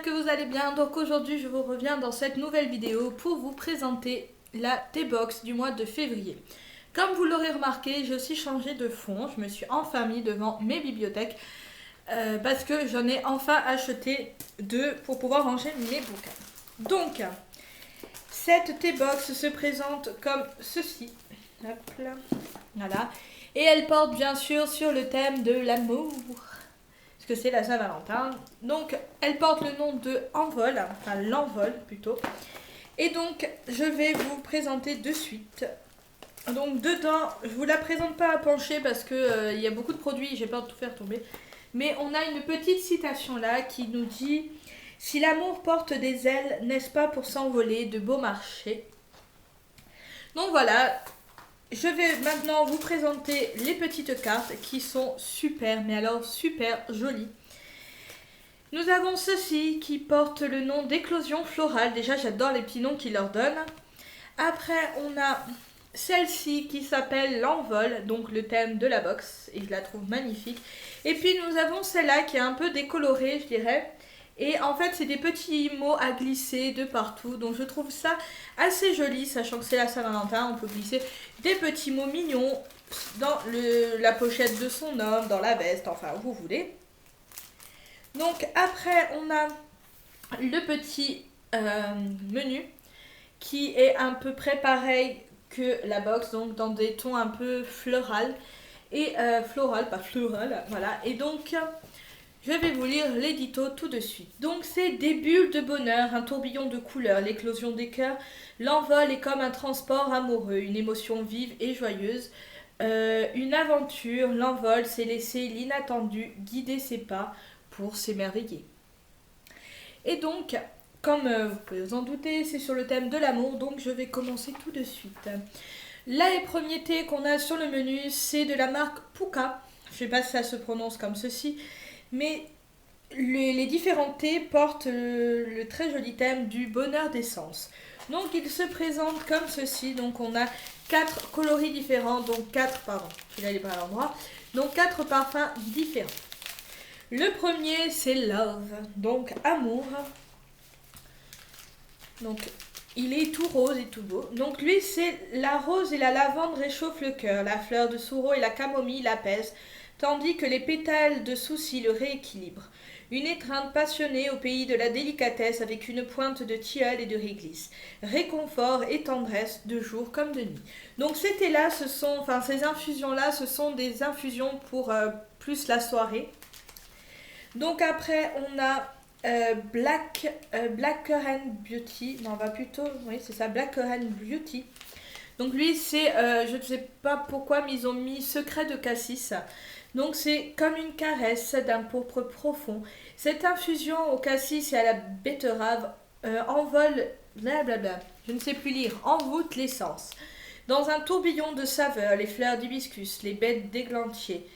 Que vous allez bien. Donc aujourd'hui je vous reviens dans cette nouvelle vidéo pour vous présenter la T-Box du mois de février. Comme vous l'aurez remarqué, j'ai aussi changé de fond. Je me suis enfin mis devant mes bibliothèques parce que j'en ai enfin acheté deux pour pouvoir ranger mes bouquins. Donc cette T-Box se présente comme ceci. Hop là. Voilà. Et elle porte bien sûr sur le thème de l'amour. Parce que c'est la Saint-Valentin. Donc, elle porte le nom de Envol, enfin l'Envol plutôt. Et donc, je vais vous présenter de suite. Donc, dedans, je vous la présente pas à pencher parce que y a beaucoup de produits, j'ai peur de tout faire tomber. Mais on a une petite citation là qui nous dit « Si l'amour porte des ailes, n'est-ce pas pour s'envoler de beaux marchés ?» Donc voilà. Je vais maintenant vous présenter les petites cartes qui sont super, mais alors super jolies. Nous avons ceci qui porte le nom d'éclosion florale. Déjà, j'adore les petits noms qu'ils leur donnent. Après, on a celle-ci qui s'appelle l'envol, donc le thème de la box, et je la trouve magnifique. Et puis, nous avons celle-là qui est un peu décolorée, je dirais. Et en fait, c'est des petits mots à glisser de partout. Donc, je trouve ça assez joli, sachant que c'est la Saint-Valentin. On peut glisser des petits mots mignons dans la pochette de son homme, dans la veste, enfin, où vous voulez. Donc, après, on a le petit menu qui est à peu près pareil que la box. Donc, dans des tons un peu floral. Et floral, pas floral, voilà. Et donc... je vais vous lire l'édito tout de suite. Donc c'est des bulles de bonheur, un tourbillon de couleurs, l'éclosion des cœurs. L'envol est comme un transport amoureux, une émotion vive et joyeuse. Une aventure, l'envol, c'est laisser l'inattendu guider ses pas pour s'émerveiller. Et donc, comme vous pouvez vous en douter, c'est sur le thème de l'amour, donc je vais commencer tout de suite. Là, les premiers thés qu'on a sur le menu, c'est de la marque Puka. Je ne sais pas si ça se prononce comme ceci. Mais les différents thés portent le très joli thème du bonheur des sens. Donc ils se présentent comme ceci. Donc on a 4 coloris différents. Donc 4, pardon, je vais aller par l'endroit. Donc 4 parfums différents. Le premier c'est Love, donc amour. Donc il est tout rose et tout beau. Donc lui c'est la rose et la lavande réchauffent le cœur. La fleur de sureau et la camomille l'apaisent, tandis que les pétales de souci le rééquilibrent. Une étreinte passionnée au pays de la délicatesse avec une pointe de tilleul et de réglisse. Réconfort et tendresse de jour comme de nuit. Donc ces thés-là, ces infusions-là, ce sont des infusions pour plus la soirée. Donc après, on a Blackcurrant Beauty. Non, on va plutôt... oui, c'est ça, Blackcurrant Beauty. Donc lui, c'est... je ne sais pas pourquoi, mais ils ont mis Secret de Cassis. Donc c'est comme une caresse d'un pourpre profond. Cette infusion au cassis et à la betterave envole, blablabla, je ne sais plus lire, envoûte l'essence. Dans un tourbillon de saveurs, les fleurs d'hibiscus, les baies d'églantier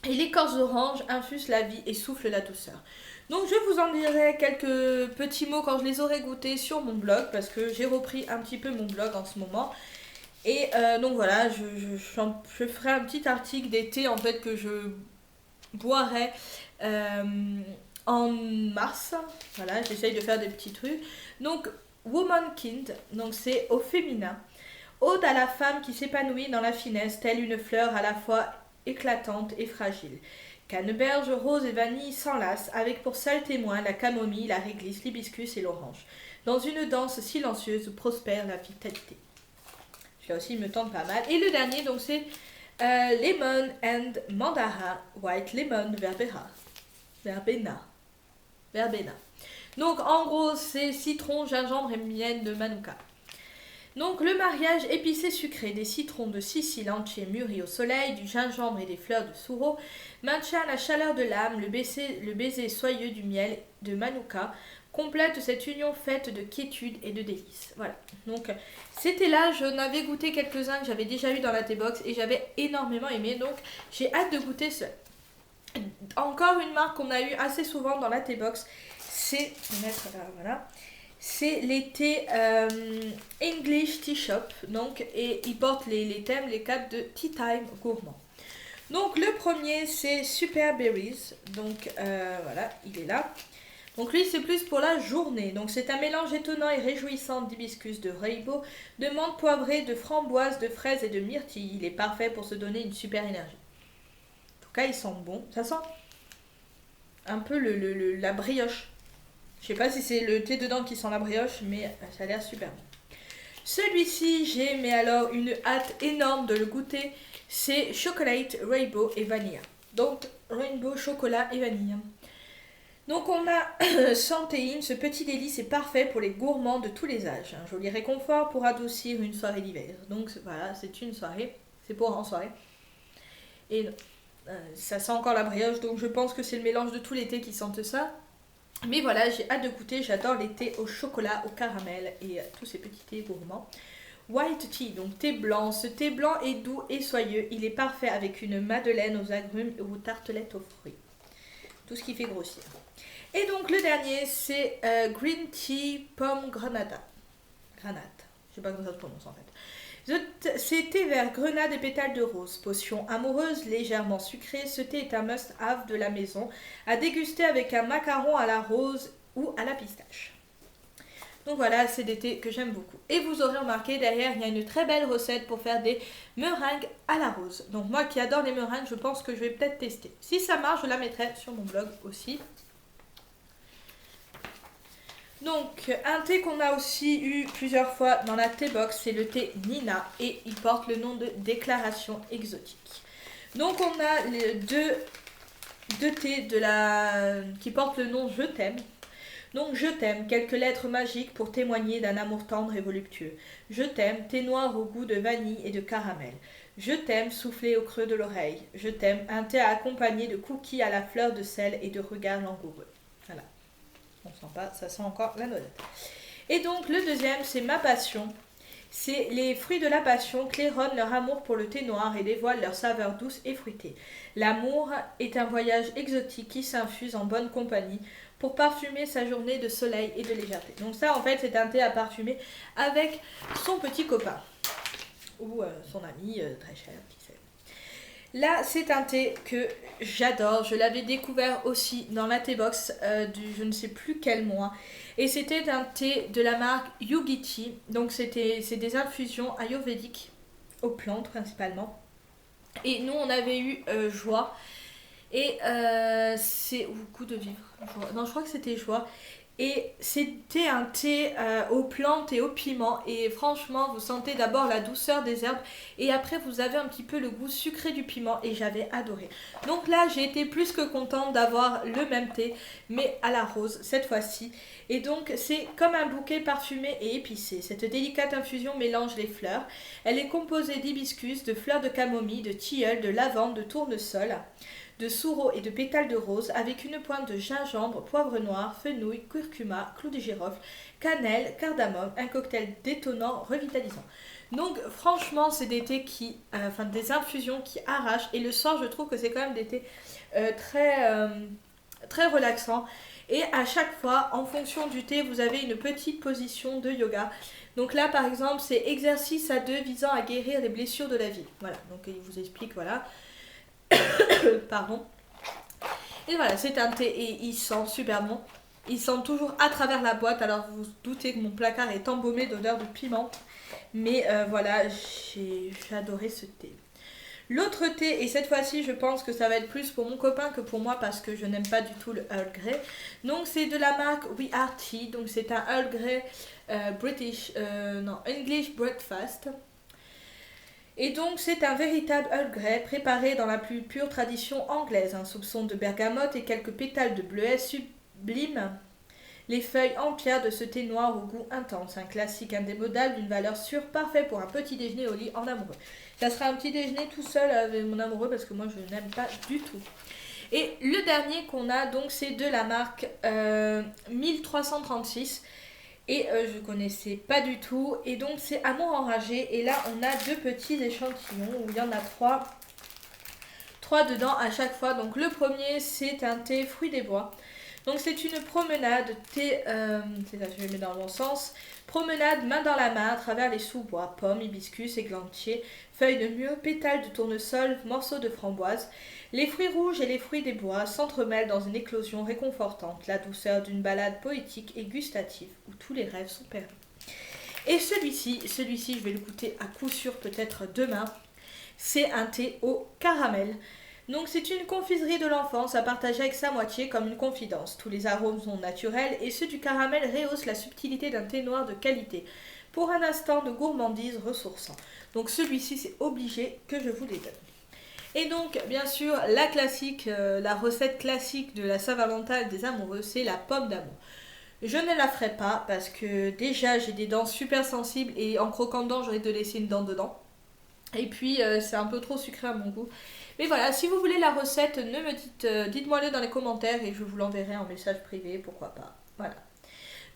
et l'écorce d'orange infusent la vie et soufflent la douceur. Donc je vous en dirai quelques petits mots quand je les aurai goûtés sur mon blog, parce que j'ai repris un petit peu mon blog en ce moment. Et donc voilà, je ferai un petit article des thés en fait que je boirai en mars. Voilà, j'essaye de faire des petits trucs. Donc Womankind, donc c'est au féminin. Ode à la femme qui s'épanouit dans la finesse, telle une fleur à la fois éclatante et fragile. Canneberge, rose et vanille s'enlacent, avec pour seul témoin la camomille, la réglisse, l'hibiscus et l'orange. Dans une danse silencieuse prospère la vitalité. Là aussi, il me tente pas mal. Et le dernier, donc c'est Lemon and Mandara, White Lemon Verbena. Donc en gros, c'est citron, gingembre et miel de Manuka. Donc le mariage épicé sucré des citrons de Sicile entiers mûris au soleil, du gingembre et des fleurs de sureau maintient la chaleur de l'âme, le baiser soyeux du miel de Manuka complète cette union faite de quiétude et de délices. Voilà, donc c'était là, je n'avais goûté quelques-uns que j'avais déjà eu dans la T-Box et j'avais énormément aimé, donc j'ai hâte de goûter ce. Encore une marque qu'on a eu assez souvent dans la T-Box, c'est, voilà, c'est les thés English Tea Shop, donc, et ils portent les thèmes, les capes de Tea Time gourmand. Donc le premier c'est Super Berries, donc voilà, il est là. Donc lui c'est plus pour la journée. Donc c'est un mélange étonnant et réjouissant d'hibiscus, de rooibos, de menthe poivrée, de framboise, de fraises et de myrtille. Il est parfait pour se donner une super énergie. En tout cas il sent bon. Ça sent un peu la brioche. Je sais pas si c'est le thé dedans qui sent la brioche, mais ça a l'air super bon. Celui-ci, j'ai mais alors une hâte énorme de le goûter. C'est Chocolate, Rainbow et Vanilla. Donc, Rainbow, chocolat et vanille. Donc, on a Santéine. Ce petit délice est parfait pour les gourmands de tous les âges. Un joli réconfort pour adoucir une soirée d'hiver. Donc, voilà, c'est une soirée. C'est pour en soirée. Et ça sent encore la brioche. Donc, je pense que c'est le mélange de tous les thés qui sentent ça. Mais voilà, j'ai hâte de goûter, j'adore les thés au chocolat, au caramel et tous ces petits thés gourmands. White tea, donc thé blanc. Ce thé blanc est doux et soyeux. Il est parfait avec une madeleine aux agrumes ou tartelettes aux fruits. Tout ce qui fait grossir. Et donc le dernier, c'est green tea pomme granada. Granate. Je sais pas comment ça se prononce en fait. C'est thé vert, grenade et pétales de rose. Potion amoureuse, légèrement sucrée, ce thé est un must-have de la maison, à déguster avec un macaron à la rose ou à la pistache. Donc voilà, c'est des thés que j'aime beaucoup. Et vous aurez remarqué, derrière, il y a une très belle recette pour faire des meringues à la rose. Donc moi qui adore les meringues, je pense que je vais peut-être tester. Si ça marche, je la mettrai sur mon blog aussi. Donc, un thé qu'on a aussi eu plusieurs fois dans la thé box, c'est le thé Nina et il porte le nom de Déclaration exotique. Donc, on a les deux thés qui portent le nom Je t'aime. Donc, Je t'aime, quelques lettres magiques pour témoigner d'un amour tendre et voluptueux. Je t'aime, thé noir au goût de vanille et de caramel. Je t'aime, soufflé au creux de l'oreille. Je t'aime, un thé accompagné de cookies à la fleur de sel et de regards langoureux. Voilà. On sent pas, ça sent encore la noisette. Et donc le deuxième, c'est Ma Passion. C'est les fruits de la passion claironnent leur amour pour le thé noir et dévoilent leur saveur douce et fruitée. L'amour est un voyage exotique qui s'infuse en bonne compagnie pour parfumer sa journée de soleil et de légèreté. Donc ça, en fait, c'est un thé à parfumer avec son petit copain ou son ami très cher, qui sait. Là, c'est un thé que j'adore. Je l'avais découvert aussi dans la thé box du je ne sais plus quel mois. Et c'était un thé de la marque Yugi Tea. Donc, c'est des infusions ayurvédiques aux plantes principalement. Et nous, on avait eu Joie. Et c'est goût de vivre. Joie. Non, je crois que c'était Joie. Et c'était un thé aux plantes et aux piments. Et franchement, vous sentez d'abord la douceur des herbes. Et après, vous avez un petit peu le goût sucré du piment. Et j'avais adoré. Donc là, j'ai été plus que contente d'avoir le même thé. Mais à la rose, cette fois-ci. Et donc, c'est comme un bouquet parfumé et épicé. Cette délicate infusion mélange les fleurs. Elle est composée d'hibiscus, de fleurs de camomille, de tilleul, de lavande, de tournesol, de sureau et de pétales de rose avec une pointe de gingembre, poivre noir, fenouil, curcuma, clou de girofle, cannelle, cardamome, un cocktail détonnant, revitalisant. Donc franchement, c'est des thés des infusions qui arrachent et le soir, je trouve que c'est quand même des thés très relaxants. Et à chaque fois, en fonction du thé, vous avez une petite position de yoga. Donc là, par exemple, c'est exercice à deux visant à guérir les blessures de la vie. Voilà, donc il vous explique, voilà. Pardon. Et voilà, c'est un thé et il sent super bon. Il sent toujours à travers la boîte. Alors vous vous doutez que mon placard est embaumé d'odeur de piment. Mais voilà, j'ai adoré ce thé. L'autre thé, et cette fois-ci je pense que ça va être plus pour mon copain que pour moi parce que je n'aime pas du tout le Earl Grey. Donc c'est de la marque We Are Tea. Donc c'est un Earl Grey English Breakfast. Et donc c'est un véritable Earl Grey préparé dans la plus pure tradition anglaise. Un soupçon de bergamote et quelques pétales de bleuet subliment les feuilles entières de ce thé noir au goût intense. Un classique indémodable d'une valeur sûre, parfait pour un petit déjeuner au lit en amoureux. Ça sera un petit déjeuner tout seul avec mon amoureux parce que moi je n'aime pas du tout. Et le dernier qu'on a donc c'est de la marque 1336. Et je connaissais pas du tout. Et donc c'est Amour enragé. Et là on a deux petits échantillons où il y en a trois dedans à chaque fois. Donc le premier c'est un thé fruits des bois. Donc c'est une promenade thé, c'est là je vais mettre dans le bon sens. Promenade main dans la main à travers les sous-bois, pommes, hibiscus, églantiers, feuilles de mûre, pétales de tournesol, morceaux de framboise. Les fruits rouges et les fruits des bois s'entremêlent dans une éclosion réconfortante, la douceur d'une balade poétique et gustative où tous les rêves sont permis. Et celui-ci, je vais le goûter à coup sûr peut-être demain. C'est un thé au caramel. Donc c'est une confiserie de l'enfance à partager avec sa moitié comme une confidence. Tous les arômes sont naturels et ceux du caramel rehaussent la subtilité d'un thé noir de qualité. Pour un instant de gourmandise ressourçant. Donc celui-ci c'est obligé que je vous les donne. Et donc bien sûr la classique, la recette classique de la Saint-Valentin des amoureux, c'est la pomme d'amour. Je ne la ferai pas parce que déjà j'ai des dents super sensibles et en croquant dedans j'aurais de laisser une dent dedans. Et puis c'est un peu trop sucré à mon goût. Mais voilà, si vous voulez la recette, ne me dites-moi-le dans les commentaires et je vous l'enverrai en message privé, pourquoi pas. Voilà.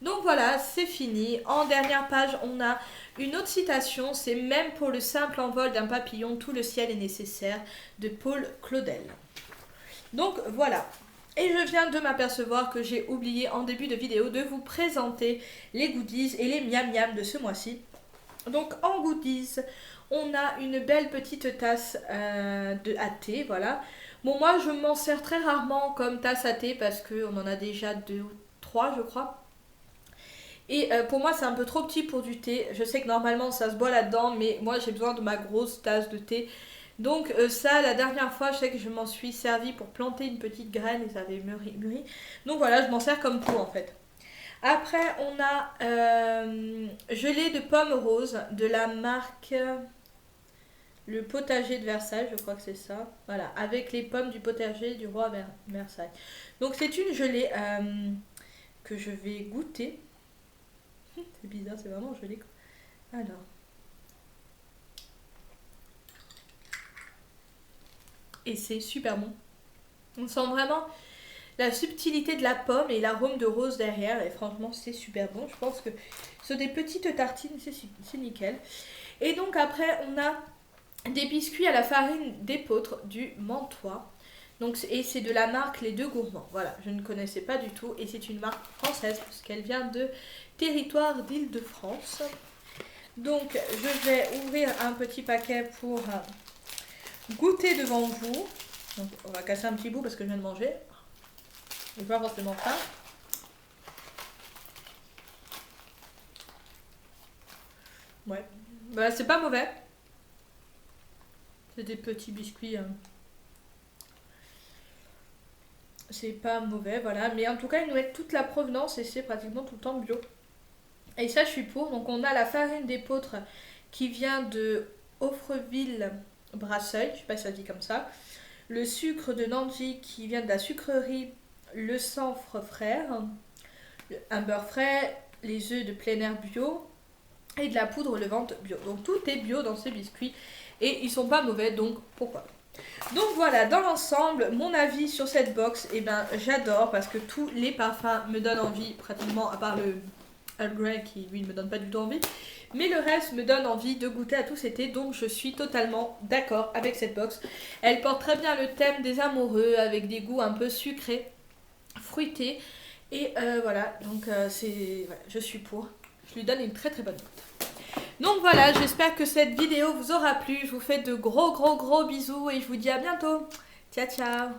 Donc voilà, c'est fini. En dernière page, on a une autre citation, c'est même pour le simple envol d'un papillon, tout le ciel est nécessaire, de Paul Claudel. Donc voilà. Et je viens de m'apercevoir que j'ai oublié en début de vidéo de vous présenter les goodies et les miam miam de ce mois-ci. Donc en goodies, on a une belle petite tasse à thé, voilà. Bon, moi je m'en sers très rarement comme tasse à thé parce qu'on en a déjà 2 ou 3 je crois. Et pour moi c'est un peu trop petit pour du thé. Je sais que normalement ça se boit là-dedans, mais moi j'ai besoin de ma grosse tasse de thé. Donc ça, la dernière fois, je sais que je m'en suis servi pour planter une petite graine et ça avait mûri. Donc voilà, je m'en sers comme tout en fait. Après, on a gelée de pommes roses de la marque Le Potager de Versailles, je crois que c'est ça. Voilà, avec les pommes du potager du roi Versailles. Donc c'est une gelée que je vais goûter. C'est bizarre, c'est vraiment gelé. Alors. Et c'est super bon. On sent vraiment la subtilité de la pomme et l'arôme de rose derrière. Et franchement, c'est super bon. Je pense que sur des petites tartines, c'est nickel. Et donc après, on a des biscuits à la farine d'épeautre du Mantois. Donc, et c'est de la marque Les Deux Gourmands. Voilà, je ne connaissais pas du tout. Et c'est une marque française puisqu'elle vient de territoire d'Île-de-France. Donc, je vais ouvrir un petit paquet pour goûter devant vous. Donc on va casser un petit bout parce que je viens de manger. Je n'ai pas forcément faim. Ouais. Bah c'est pas mauvais. C'est des petits biscuits. C'est pas mauvais, voilà. Mais en tout cas, ils nous mettent toute la provenance et c'est pratiquement tout le temps bio. Et ça, je suis pour. Donc on a la farine d'épeautre qui vient de Offreville-Brasseuil. Je sais pas si ça se dit comme ça. Le sucre de Nanji qui vient de la sucrerie Le Sanfre Frère, un beurre frais, les œufs de plein air bio et de la poudre levante bio. Donc tout est bio dans ces biscuits et ils sont pas mauvais, donc pourquoi. Donc voilà, dans l'ensemble, mon avis sur cette box, eh ben, j'adore parce que tous les parfums me donnent envie, pratiquement à part le Earl Grey qui lui ne me donne pas du tout envie. Mais le reste me donne envie de goûter à tout cet été, donc je suis totalement d'accord avec cette box. Elle porte très bien le thème des amoureux avec des goûts un peu sucrés, fruités. Et voilà, donc voilà, je suis pour. Je lui donne une très très bonne note. Donc voilà, j'espère que cette vidéo vous aura plu. Je vous fais de gros bisous et je vous dis à bientôt. Ciao ciao.